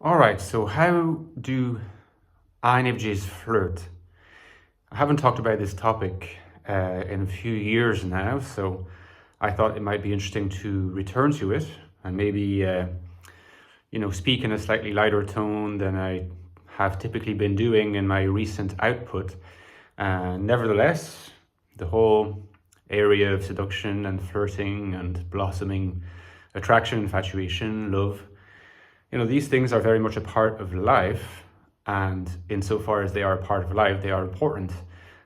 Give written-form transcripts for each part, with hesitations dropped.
All right, so how do INFJs flirt? I haven't talked about this topic in a few years now, so I thought it might be interesting to return to it and maybe, speak in a slightly lighter tone than I have typically been doing in my recent output. Nevertheless, the whole area of seduction and flirting and blossoming attraction, infatuation, love, these things are very much a part of life, and insofar as they are a part of life, they are important.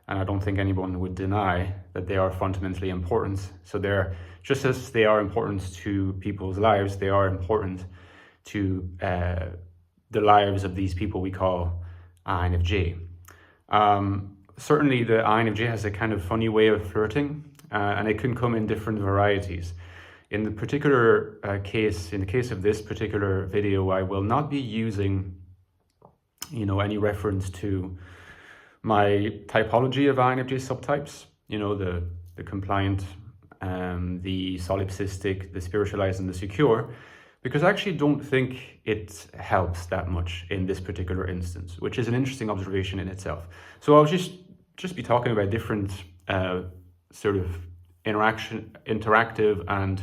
And I don't think anyone would deny that they are fundamentally important. So they're just as they are important to people's lives, they are important to the lives of these people we call INFJ. Certainly, the INFJ has a kind of funny way of flirting, and it can come in different varieties. In the particular case, in the case of this particular video, I will not be using, any reference to my typology of INFJ subtypes, the compliant, the solipsistic, the spiritualized, and the secure, because I actually don't think it helps that much in this particular instance, which is an interesting observation in itself. So I'll just be talking about different sort of interactive and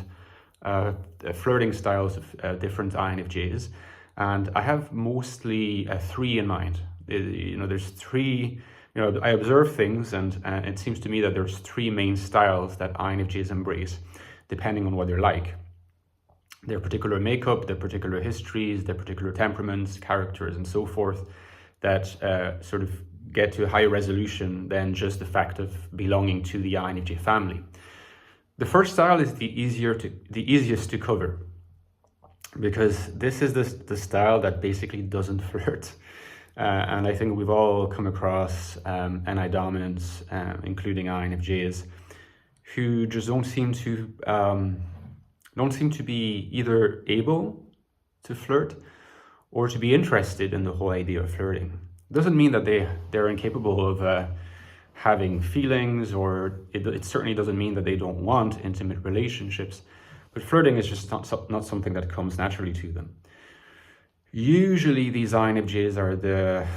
flirting styles of different INFJs, and I have mostly three in mind. There's three. I observe things, and it seems to me that there's three main styles that INFJs embrace, depending on what they're like, their particular makeup, their particular histories, their particular temperaments, characters, and so forth, that sort of get to a higher resolution than just the fact of belonging to the INFJ family. The first style is the easiest to cover, because this is the style that basically doesn't flirt. And I think we've all come across NI dominants, including INFJs, who just don't seem to be either able to flirt or to be interested in the whole idea of flirting. Doesn't mean that they're incapable of having feelings, or it certainly doesn't mean that they don't want intimate relationships, but flirting is just not something that comes naturally to them. Usually these INFJs are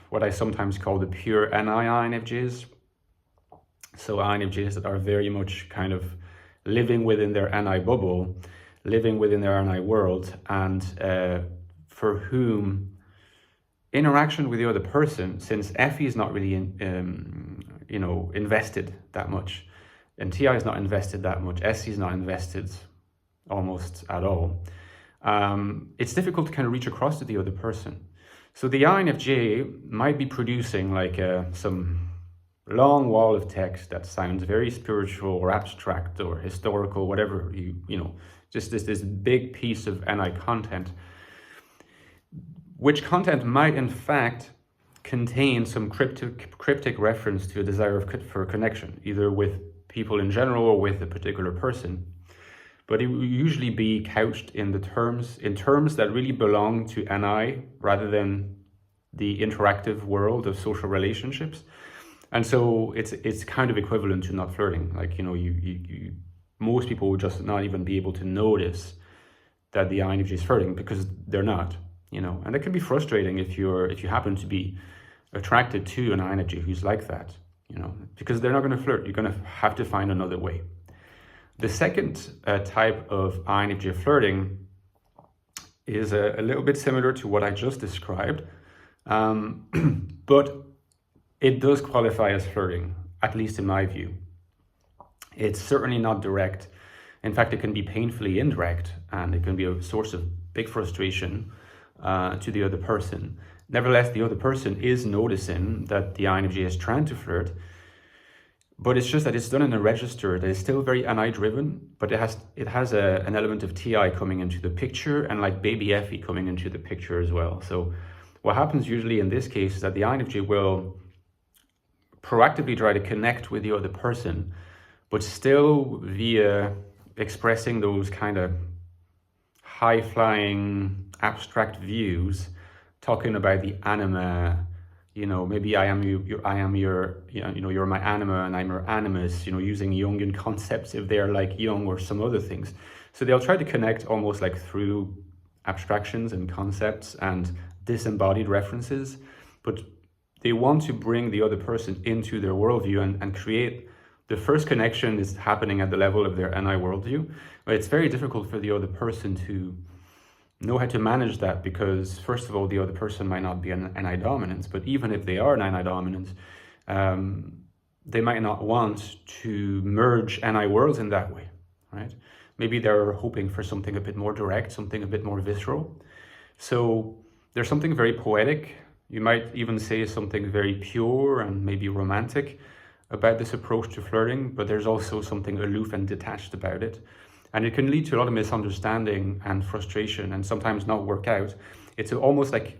what I sometimes call the pure NI INFJs. So INFJs that are very much kind of living within their NI bubble, living within their NI world, and for whom interaction with the other person, since FE is not really invested that much, and TI is not invested that much, SC is not invested almost at all, it's difficult to kind of reach across to the other person. So the INFJ might be producing like some long wall of text that sounds very spiritual or abstract or historical, whatever, just this big piece of NI content, which content might in fact contain some cryptic reference to a desire for connection, either with people in general or with a particular person. But it will usually be couched in terms that really belong to NI rather than the interactive world of social relationships. And so it's kind of equivalent to not flirting. Like, most people would just not even be able to notice that the INFJ is flirting because they're not, and it can be frustrating if you happen to be attracted to an INFJ who's like that, because they're not going to flirt. You're going to have to find another way. The second type of INFJ flirting is a little bit similar to what I just described, but it does qualify as flirting, at least in my view. It's certainly not direct. In fact, it can be painfully indirect, and it can be a source of big frustration to the other person. Nevertheless, the other person is noticing that the INFJ is trying to flirt, but it's just that it's done in a register that is still very NI driven, but it has an element of TI coming into the picture, and like baby FE coming into the picture as well. So what happens usually in this case is that the INFJ will proactively try to connect with the other person, but still via expressing those kind of high-flying abstract views, talking about the anima, maybe you're my anima and I'm your animus, using Jungian concepts if they're like Jung or some other things. So they'll try to connect almost like through abstractions and concepts and disembodied references, but they want to bring the other person into their worldview and create the first connection is happening at the level of their NI worldview. But it's very difficult for the other person to know how to manage that because, first of all, the other person might not be an NI dominant, but even if they are an NI dominant, they might not want to merge NI worlds in that way, right? Maybe they're hoping for something a bit more direct, something a bit more visceral. So there's something very poetic. You might even say something very pure and maybe romantic about this approach to flirting, but there's also something aloof and detached about it. And it can lead to a lot of misunderstanding and frustration and sometimes not work out. It's almost like,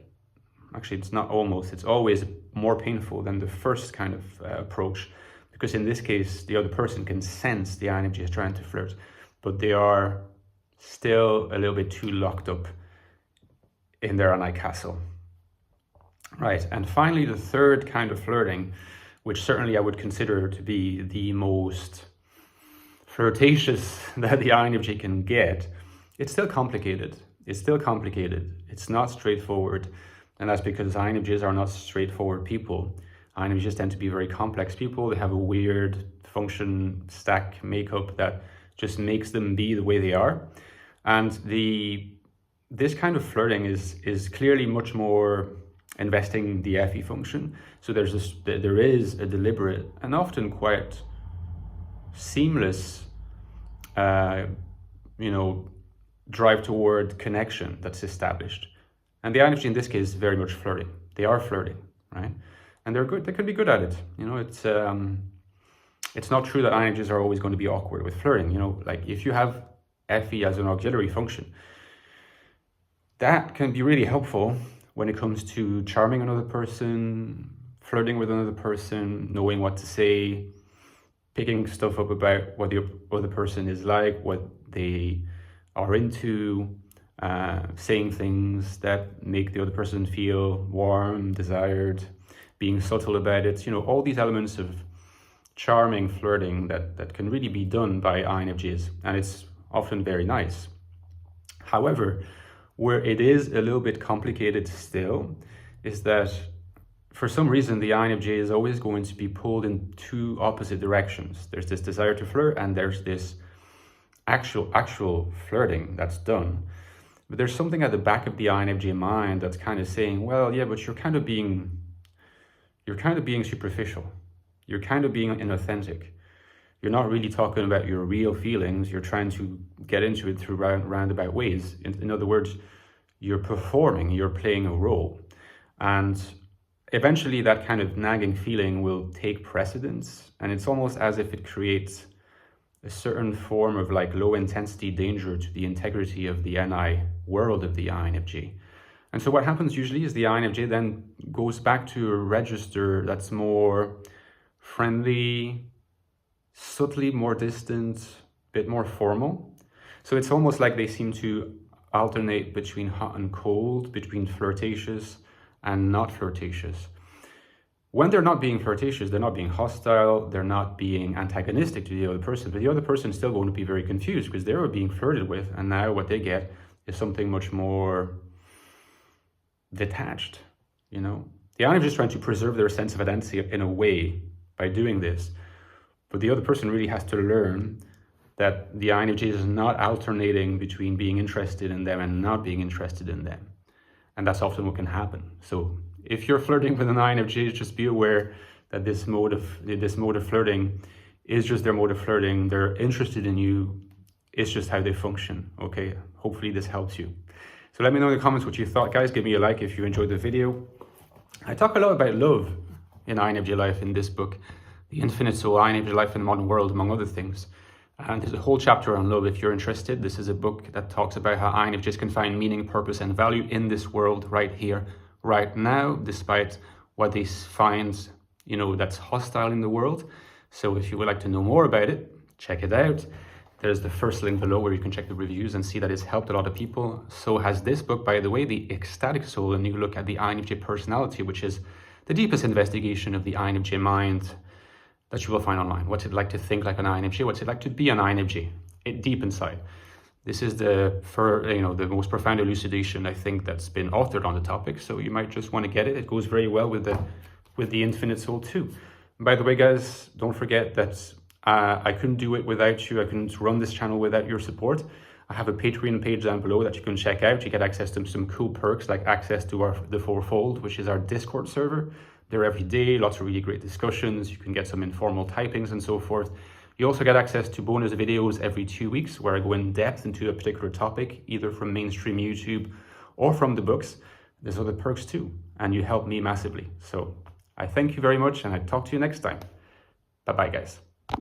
actually it's not almost, it's always more painful than the first kind of approach, because in this case, the other person can sense the INFJ is trying to flirt, but they are still a little bit too locked up in their NI castle. Right, and finally, the third kind of flirting, which certainly I would consider to be the most flirtatious that the INFJ can get, it's still complicated. It's not straightforward. And that's because INFJs are not straightforward people. INFJs tend to be very complex people. They have a weird function stack makeup that just makes them be the way they are. And this kind of flirting is clearly much more investing the FE function. So there is a deliberate and often quite seamless, drive toward connection that's established. And the INFJ in this case is very much flirting. They are flirting, right? And they're good. They can be good at it. It's not true that INFJs are always going to be awkward with flirting. Like if you have FE as an auxiliary function, that can be really helpful when it comes to charming another person, flirting with another person, knowing what to say, picking stuff up about what the other person is like, what they are into, saying things that make the other person feel warm, desired, being subtle about it. All these elements of charming flirting that can really be done by INFJs, and it's often very nice. However, where it is a little bit complicated still is that for some reason the INFJ is always going to be pulled in two opposite directions. There's this desire to flirt and there's this actual flirting that's done. But there's something at the back of the INFJ mind that's kind of saying, well, yeah, but you're kind of being superficial. You're kind of being inauthentic. You're not really talking about your real feelings. You're trying to get into it through roundabout ways. In other words, you're performing, you're playing a role. And eventually that kind of nagging feeling will take precedence. And it's almost as if it creates a certain form of like low intensity danger to the integrity of the NI world of the INFJ. And so what happens usually is the INFJ then goes back to a register that's more friendly, subtly more distant, a bit more formal. So it's almost like they seem to alternate between hot and cold, between flirtatious and not flirtatious. When they're not being flirtatious, they're not being hostile, they're not being antagonistic to the other person, but the other person is still going to be very confused because they were being flirted with, and now what they get is something much more detached, The INFJ is trying to preserve their sense of identity in a way by doing this, but the other person really has to learn that the INFJ is not alternating between being interested in them and not being interested in them. And that's often what can happen. So if you're flirting with an INFJ, just be aware that this mode of flirting is just their mode of flirting. They're interested in you. It's just how they function, okay? Hopefully this helps you. So let me know in the comments what you thought, guys. Give me a like if you enjoyed the video. I talk a lot about love in INFJ Life in this book, The Infinite Soul, INFJ Life in the Modern World, among other things. And there's a whole chapter on love if you're interested. This is a book that talks about how INFJs can find meaning, purpose, and value in this world right here, right now, despite what they find, that's hostile in the world. So if you would like to know more about it, check it out. There's the first link below where you can check the reviews and see that it's helped a lot of people. So has this book, by the way, The Ecstatic Soul, a new look at the INFJ personality, which is the deepest investigation of the INFJ mind that you will find online. What's it like to think like an INFJ? What's it like to be an INFJ? Deep inside. This is the most profound elucidation I think that's been authored on the topic. So you might just want to get it. It goes very well with the Infinite Soul too. And by the way, guys, don't forget that I couldn't do it without you. I couldn't run this channel without your support. I have a Patreon page down below that you can check out. You get access to some cool perks like access to the Fourfold, which is our Discord server. They're every day, lots of really great discussions. You can get some informal typings and so forth. You also get access to bonus videos every 2 weeks where I go in depth into a particular topic, either from mainstream YouTube or from the books. There's other perks too, and you help me massively. So I thank you very much, and I talk to you next time. Bye-bye, guys.